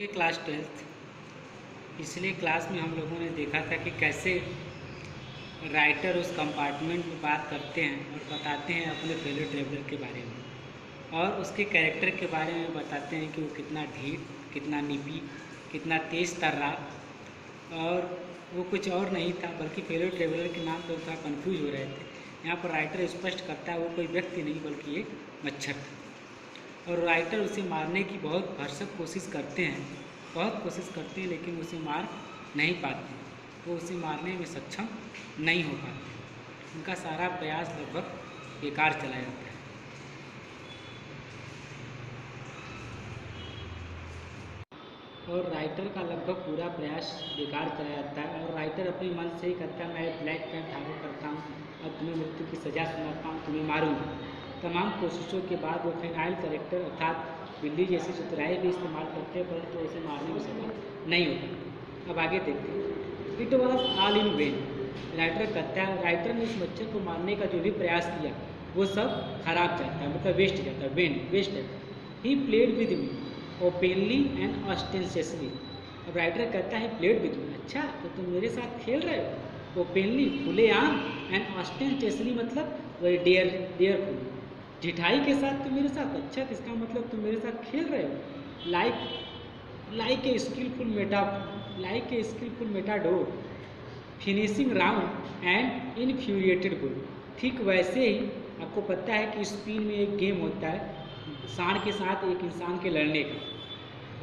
के class 12th पिछले class में हम लोगों ने देखा था कि कैसे राइटर उस कंपार्टमेंट में बात करते हैं और बताते हैं अपने फेलो ट्रेवलर के बारे में और उसके कैरेक्टर के बारे में बताते हैं कि वो कितना ढीठ, कितना निपी, कितना तेज़ तर्रार और वो कुछ और नहीं था बल्कि फेलो ट्रेवलर के नाम पर थोड़ा कन्फ्यूज हो रहे थे। यहाँ पर राइटर स्पष्ट करता है वो कोई व्यक्ति नहीं बल्कि एक मच्छर था और राइटर उसे मारने की बहुत भरसक कोशिश करते हैं, लेकिन उसे मार नहीं पाते, वो उसे मारने में सक्षम नहीं हो पाते। उनका सारा प्रयास लगभग बेकार चला जाता है। और राइटर का लगभग पूरा प्रयास बेकार चला जाता है और राइटर अपने मन से ही कहता है मैं एक ब्लैक पेन धारण करता हूँ और तुम्हें मृत्यु की सज़ा सुनाता हूँ, तुम्हें मारूंगा। तमाम कोशिशों के बाद वो फिनाइल करेक्टर अर्थात बिल्ली जैसी चतुराई भी इस्तेमाल करते हैं परंतु तो उसे मारने में सफल नहीं होता। अब आगे देखते हैं। It was all in when. Writer कहता है राइटर ने इस मच्छर को मारने का जो भी प्रयास किया वो सब खराब जाता है, मतलब वेस्ट जाता है, वेस्ट जाता है। He played with me openly and ostentatiously. अब राइटर कहता है प्लेड विद मी, अच्छा तो तुम मेरे साथ खेल रहे हो। ओपनली खुलेआम एंड ऑस्टेंशियसली मतलब डेयरफुल, ढिठाई के साथ तुम मेरे साथ, अच्छा तो इसका मतलब तुम मेरे साथ खेल रहे हो। Like a skilful matador finishing round and infuriated bull. ठीक वैसे ही आपको पता है कि स्पेन में एक गेम होता है सांड के साथ एक इंसान के लड़ने का।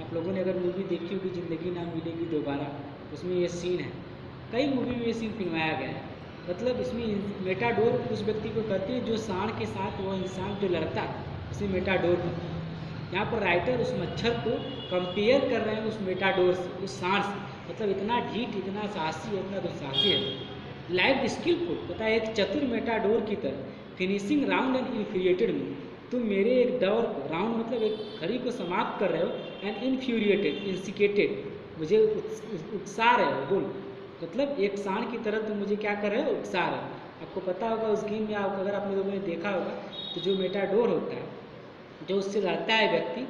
आप लोगों ने अगर मूवी देखी होगी ज़िंदगी ना मिलेगी दोबारा, उसमें ये सीन है, कई मूवी में ये सीन फिल्माया गया है। मतलब इसमें मेटाडोर उस व्यक्ति को कहते हैं जो सांड के साथ वो इंसान जो लड़ता है उसे मेटाडोर कहते हैं। यहाँ पर राइटर उस मच्छर को कंपेयर कर रहे हैं उस मेटाडोर से, उस सांड से, मतलब इतना ढीठ, इतना साहसी, इतना दुस्साहसी है। लाइक स्किलफुल पता है एक चतुर मेटाडोर की तरह, फिनिशिंग राउंड एंड इन्फ्यूरिएटेड मी, तुम मेरे एक दौर को, राउंड मतलब एक घड़ी को समाप्त कर रहे हो, एंड इंसिकेटेड मुझे उकसा रहे हो, बोल मतलब एक सांड की तरह तुम मुझे क्या कर रहे हो, उकसा रहे हो। आपको पता होगा उस गेम में अगर आप लोगों ने देखा होगा तो जो मेटाडोर होता है जो उससे लड़ता है व्यक्ति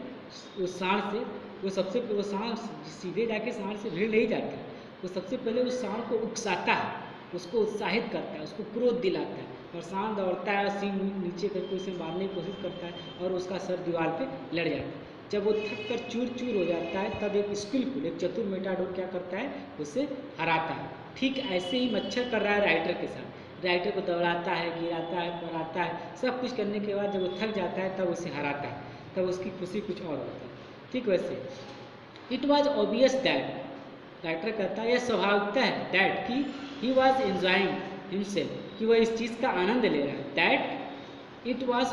उस सांड से, वो सांड सीधे जाके सांड से भिड़ नहीं जाता, वो सबसे पहले उस सांड को उकसाता है, उसको उत्साहित करता है, उसको क्रोध दिलाता है और सांड दौड़ता है, सींग नीचे करके उसे मारने की कोशिश करता है और उसका सर दीवार पे लड़ जाता है। जब वो थक कर चूर चूर हो जाता है तब एक स्किलफुल, एक चतुर मेटाडोर क्या करता है, उसे हराता है। ठीक ऐसे ही मच्छर कर रहा है राइटर के साथ, राइटर को दौड़ाता है, गिराता है, पराता है, सब कुछ करने के बाद जब वो थक जाता है तब उसे हराता है, तब उसकी खुशी कुछ और होती है। ठीक वैसे it was obvious that, writer कहता है यह स्वाभाविकता है, दैट कि ही वॉज एंजॉइंग हिमसेल्फ, कि वह इस चीज़ का आनंद ले रहा है। That it was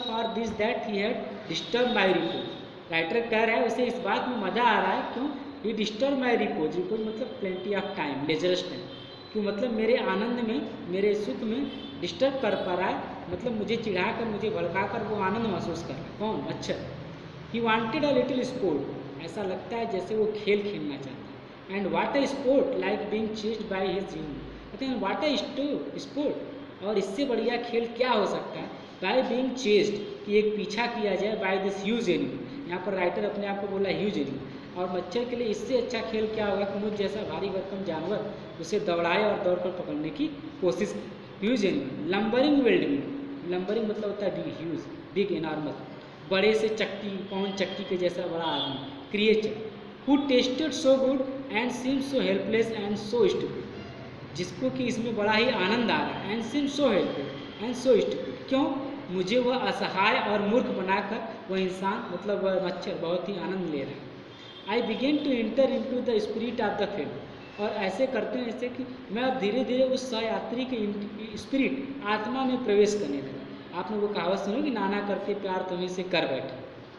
for this that he had disturb my repose. Writer कह रहा है उसे इस बात में मज़ा आ रहा है, क्यों, ही डिस्टर्ब माई रिपोज, मतलब प्लेंटी ऑफ टाइम, लेजरस टाइम, क्यों मतलब मेरे आनंद में, मेरे सुख में डिस्टर्ब कर पा रहा है, मतलब मुझे चिढ़ा कर, मुझे भड़का कर वो आनंद महसूस कर रहा है। कौन, मच्छर। He wanted a little sport, ऐसा लगता है जैसे वो खेल खेलना चाहता है। And what a sport like being chased by his human, कहते हैं वाट अ स्पोर्ट, और इससे बढ़िया खेल क्या हो सकता है, बाय बीइंग चेस्ड, कि एक पीछा किया जाए, बाय दिस ह्यूज एनिमल, यहाँ पर राइटर अपने आप को बोला ह्यूज एनिमल, और मच्छर के लिए इससे अच्छा खेल क्या होगा कि मुझ जैसा भारी भरकम जानवर उसे दौड़ाए और दौड़ कर पकड़ने की कोशिश करे। Huge animal, lumbering wild being, lumbering मतलब होता है बिग, ह्यूज, बिग, एनॉर्मस, बड़े से चक्की, पवन चक्की के जैसा बड़ा आदमी, creature, who tasted so good and seem so helpless and so stupid, जिसको कि इसमें बड़ा ही आनंद आ रहा है, and seem so helpless and so stupid, क्यों, मुझे वह असहाय और मूर्ख बनाकर वह इंसान, मतलब वह मच्छर बहुत ही आनंद ले रहा है। I begin to enter into the spirit of the film, और ऐसे करते हैं जैसे कि मैं अब धीरे धीरे उस सहयात्री के स्पिरिट, आत्मा में प्रवेश करने लगा। आपने वो कहावत सुनी कि नाना करके प्यार तुम्हें से कर बैठे,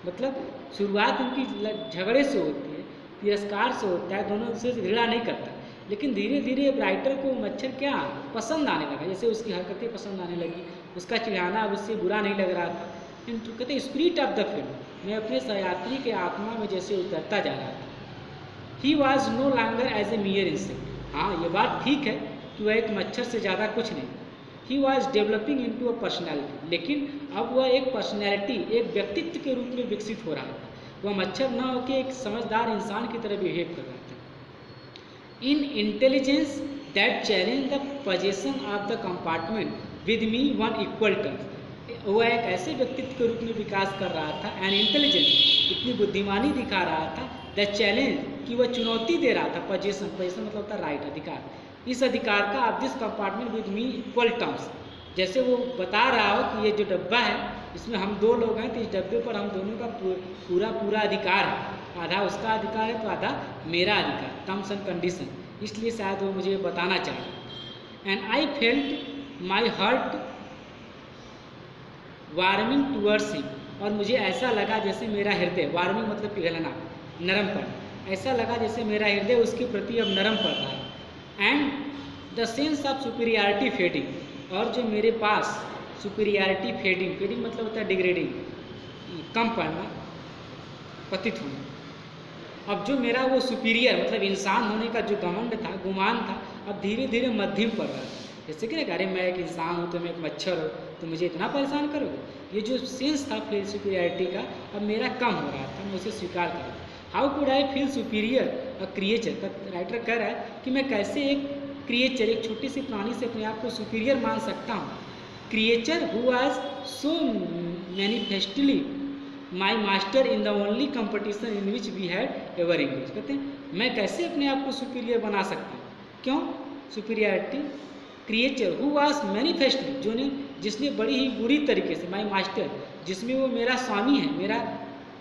मतलब शुरुआत उनकी झगड़े से होती है, तिरस्कार से होता है, दोनों से घृणा नहीं करता, लेकिन धीरे धीरे राइटर को मच्छर क्या पसंद आने लगा, जैसे उसकी हरकतें पसंद आने लगी, उसका चिढ़ाना अब उससे बुरा नहीं लग रहा था। किंतु कहते स्पिरिट ऑफ द फिल्म, मैं अपने सहयात्री के आत्मा में जैसे उतरता जा रहा था। He was no longer as a mere insect, हाँ ये बात ठीक है कि वह एक मच्छर से ज़्यादा कुछ नहीं। He was developing into a personality, लेकिन अब वह एक पर्सनैलिटी, एक व्यक्तित्व के रूप में विकसित हो रहा था, वह मच्छर न होकर एक समझदार इंसान की तरह बिहेव कर रहा था। इन intelligence that challenge the position of the compartment with me one equal terms. वह एक ऐसे व्यक्तित्व के रूप में विकास कर रहा था, एन इंटेलिजेंस, इतनी बुद्धिमानी दिखा रहा था, द चैलेंज कि वह चुनौती दे रहा था, पोजीशन मतलब होता है राइट, अधिकार, इस अधिकार का of this compartment with me equal terms. जैसे वो बता रहा हो कि ये जो डब्बा है इसमें हम दो लोग हैं, तो इस डब्बे पर हम दोनों का पूरा अधिकार है, आधा उसका अधिकार है तो आधा मेरा अधिकार, टर्म्स एंड कंडीशन। इसलिए शायद वो मुझे बताना चाहिए। And I felt my heart warming towards him, और मुझे ऐसा लगा जैसे मेरा हृदय, वार्मिंग मतलब पिघलना, नरम पड़ना, ऐसा लगा जैसे मेरा हृदय उसके प्रति अब नरम पड़ रहा है। And the sense of superiority fading, और जो मेरे पास सुपीरियरिटी फेडिंग, फेडिंग मतलब होता है डिग्रेडिंग, कम पड़ना, पतित होना। अब जो मेरा वो सुपीरियर मतलब इंसान होने का जो घमंड था, गुमान था, अब धीरे धीरे मध्यम पड़ रहा था। जैसे कि अरे मैं एक इंसान हूँ तो मैं एक मच्छर हूँ तो मुझे इतना परेशान करोगे, ये जो सेंस था फिर सुपीरियरिटी का अब मेरा कम हो रहा था, मैं उसे स्वीकार कर रहा था। How could I feel superior a creature, writer कह रहा है कि मैं कैसे एक क्रिएचर, एक छोटी सी प्राणी से अपने आप को सुपीरियर मान सकता हूँ। Creature who was so manifestly my master in the only competition in which we had ever engage. कहते हैं मैं कैसे अपने आप को सुपीरियर बना सकता हूँ, क्यों superiority. Creature who was manifestly, जो ने जिसने बड़ी ही बुरी तरीके से, माई मास्टर जिसमें वो मेरा स्वामी है, मेरा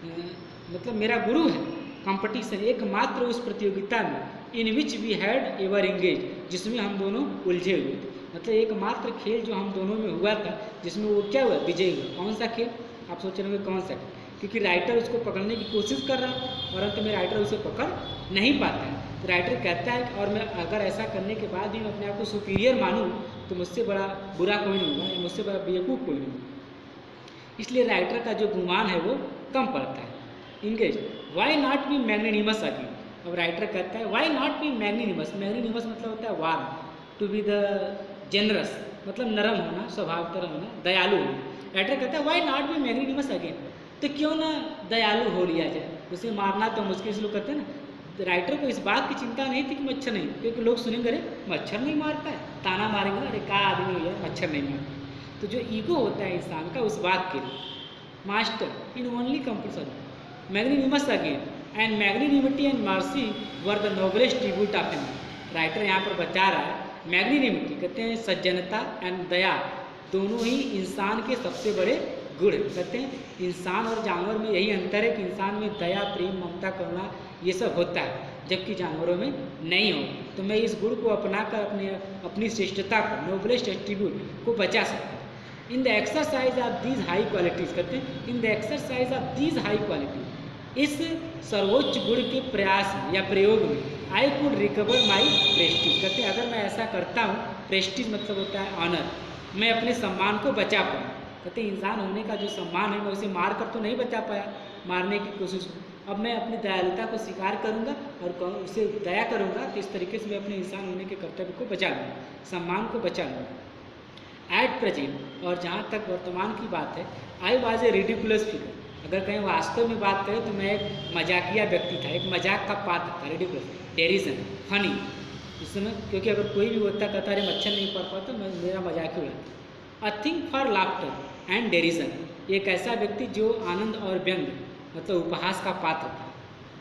मतलब मेरा गुरु है, कंपटीशन एकमात्र उस प्रतियोगिता में, in which we had ever engage, जिसमें हम दोनों उलझे हुए थे, मतलब एकमात्र खेल जो हम दोनों में हुआ था जिसमें वो क्या हुआ, विजय हुआ। कौन सा खेल, आप सोच रहे होंगे कौन सा खेल, क्योंकि राइटर उसको पकड़ने की कोशिश कर रहा है और अंत में राइटर उसे पकड़ नहीं पाता है। तो राइटर कहता है और मैं अगर ऐसा करने के बाद भी मैं अपने आप को सुपीरियर मानूँ तो मुझसे बड़ा बुरा कोई नहीं होगा, या मुझसे बड़ा बेवकूफ़ कोई नहीं होगा। इसलिए राइटर का जो गुमान है वो कम पड़ता है। Engage, why not be magnanimous again. अब राइटर कहता है why not be magnanimous, magnanimous मतलब होता है warm, to be the generous मतलब नरम होना, स्वभाव तरह होना, दयालु होना। राइटर कहता है why not be magnanimous again, तो क्यों ना दयालु हो लिया जाए, उसे मारना तो मुश्किल से लोग कहते हैं ना। तो राइटर को इस बात की चिंता नहीं थी कि मच्छर नहीं, क्योंकि लोग सुनेंगे अरे मच्छर नहीं मारता है, ताना मारेंगे, अरे क्या आदमी है मच्छर नहीं मारता। तो जो ईगो होता है इंसान का उस बात के लिए, master in only compulsion magnanimous again and magnanimity and mercy were the noblest tribute of him. Writer यहाँ पर बता रहा है मैग्नीनिमिटी कहते हैं सज्जनता एंड दया, दोनों ही इंसान के सबसे बड़े गुण। कहते हैं इंसान और जानवर में यही अंतर है कि इंसान में दया, प्रेम, ममता, करुणा ये सब होता है, जबकि जानवरों में नहीं हो। तो मैं इस गुण को अपनाकर अपनी श्रेष्ठता को, नोबलेस्ट एट्रीब्यूट को बचा सकता हूँ। In the exercise of these high qualities, कहते हैं in the exercise of these high quality, इस सर्वोच्च गुण के प्रयास या प्रयोग में I could recover my Prestige. कहते हैं अगर मैं ऐसा करता हूँ, प्रेस्टीज मतलब होता है ऑनर, मैं अपने सम्मान को बचा पाऊँ। कहते हैं इंसान होने का जो सम्मान है मैं उसे मार कर तो नहीं बचा पाया, मारने की कोशिश की। अब मैं अपनी दयालुता को स्वीकार करूंगा और उसे दया करूंगा, तो इस तरीके से मैं अपने इंसान होने के कर्तव्य को बचा लूँगा, सम्मान को बचा लूँगा। एट प्रेजेंट, और जहाँ तक वर्तमान की बात है, I was a ridiculous figure. अगर कहीं वास्तव में बात करें तो मैं एक मजाकिया व्यक्ति था, एक मजाक का पात्र था, रिडिकुलस, डेरिजन, फनी। इस समय क्योंकि अगर कोई भी होता कहता अरे मच्छर नहीं पड़ पाता, मैं मेरा मजाक ही उड़ाता। A thing for laughter and derision, एक ऐसा व्यक्ति जो आनंद और व्यंग मतलब उपहास का पात्र था।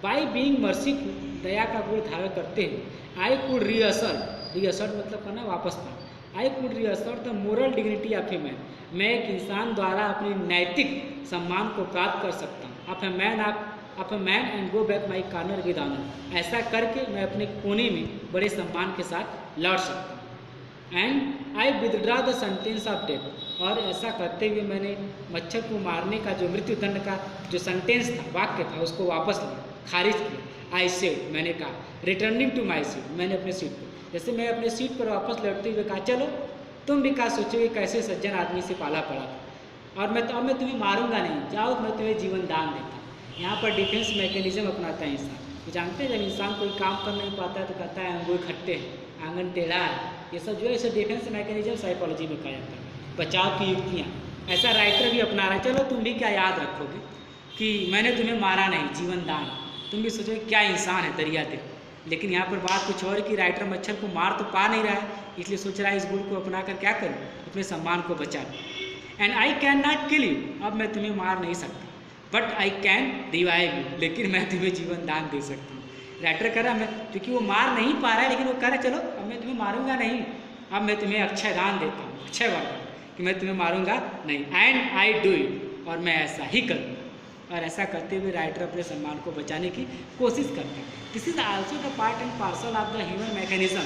बाई बीइंग मर्सीफुल, दया का गुण धारण करते हैं, आई कुड रीअसर्ट मतलब करना वापस पाना, I could reassert the moral dignity of a man, मैं एक इंसान द्वारा अपनी नैतिक सम्मान को प्राप्त कर सकता हूँ। Of a man and go back my corner with honour, ऐसा करके मैं अपने कोने में बड़े सम्मान के साथ लौट सकता हूँ। And I withdraw the sentence of death, और ऐसा करते हुए मैंने मच्छर को मारने का जो मृत्युदंड का जो सेंटेंस था, वाक्य था, उसको वापस लिया, खारिज किया। आई सेड, मैंने कहा, रिटर्निंग टू माई सीट, मैंने अपने सीट पर, जैसे मैं अपने सीट पर वापस लौटते हुए कहा चलो तुम भी क्या सोचोगे कैसे सज्जन आदमी से पाला पड़ा था, और मैं तुम्हें मारूंगा नहीं, जाओ मैं तुम्हें जीवन दान देता। यहाँ पर डिफेंस मैकेनिज्म अपनाता है इंसान। तो जानते हैं जब इंसान कोई काम कर नहीं पाता है तो कहता है अंगूर खट्टे हैं, आंगन टेढ़ा है, ये सब जो है इसे डिफेंस मैकेनिज्म साइकोलॉजी में कहा जाता है, बचाव की युक्तियाँ। ऐसा राइटर भी अपना रहा है। चलो तुम भी क्या याद रखोगे, कि मैंने तुम्हें मारा नहीं, जीवन दान। तुम भी सोचो क्या इंसान है दरिया दिल, लेकिन यहाँ पर बात कुछ और कि राइटर मच्छर को मार तो पा नहीं रहा है, इसलिए सोच रहा है इस गुण को अपना कर क्या करूँ, अपने सम्मान को बचा लूँ। And I can not kill you, अब मैं तुम्हें मार नहीं सकता, but I can revive you, लेकिन मैं तुम्हें जीवन दान दे सकती हूँ। राइटर कह रहा मैं, क्योंकि वो मार नहीं पा रहा है, लेकिन वो कह रहा चलो अब मैं तुम्हें मारूंगा नहीं, अब मैं तुम्हें अक्षय दान देता हूँ, अक्षय वरदान, कि मैं तुम्हें मारूंगा नहीं। एंड आई डू इट, और मैं ऐसा ही करूँगा। और ऐसा करते हुए राइटर अपने सम्मान को बचाने की कोशिश करता है। This is also the part and parcel of the human mechanism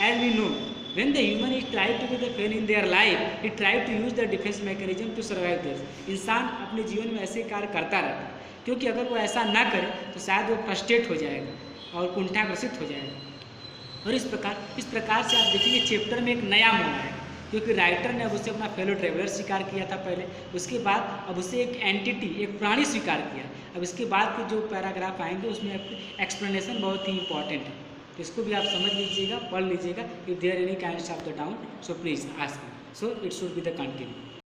as we know. When the human is trying to be the pain in their life, he try to use the defense mechanism to survive this. इंसान अपने जीवन में ऐसे कार्य करता रहता है, क्योंकि अगर वो ऐसा ना करे तो शायद वो फ्रस्ट्रेट हो जाएगा और कुंठाग्रसित हो जाएगा। और इस प्रकार से आप देखेंगे चैप्टर में एक नया मोड़ आएगा, क्योंकि राइटर ने अब उसे अपना फेलो ट्रेवलर स्वीकार किया था पहले, उसके बाद अब उसे एक एंटिटी, एक प्राणी स्वीकार किया। अब इसके बाद के जो पैराग्राफ आएंगे उसमें एक्सप्लेनेशन बहुत ही इंपॉर्टेंट है, तो इसको भी आप समझ लीजिएगा, पढ़ लीजिएगा। If there any kinds of the doubt so please ask, so it should be the continue.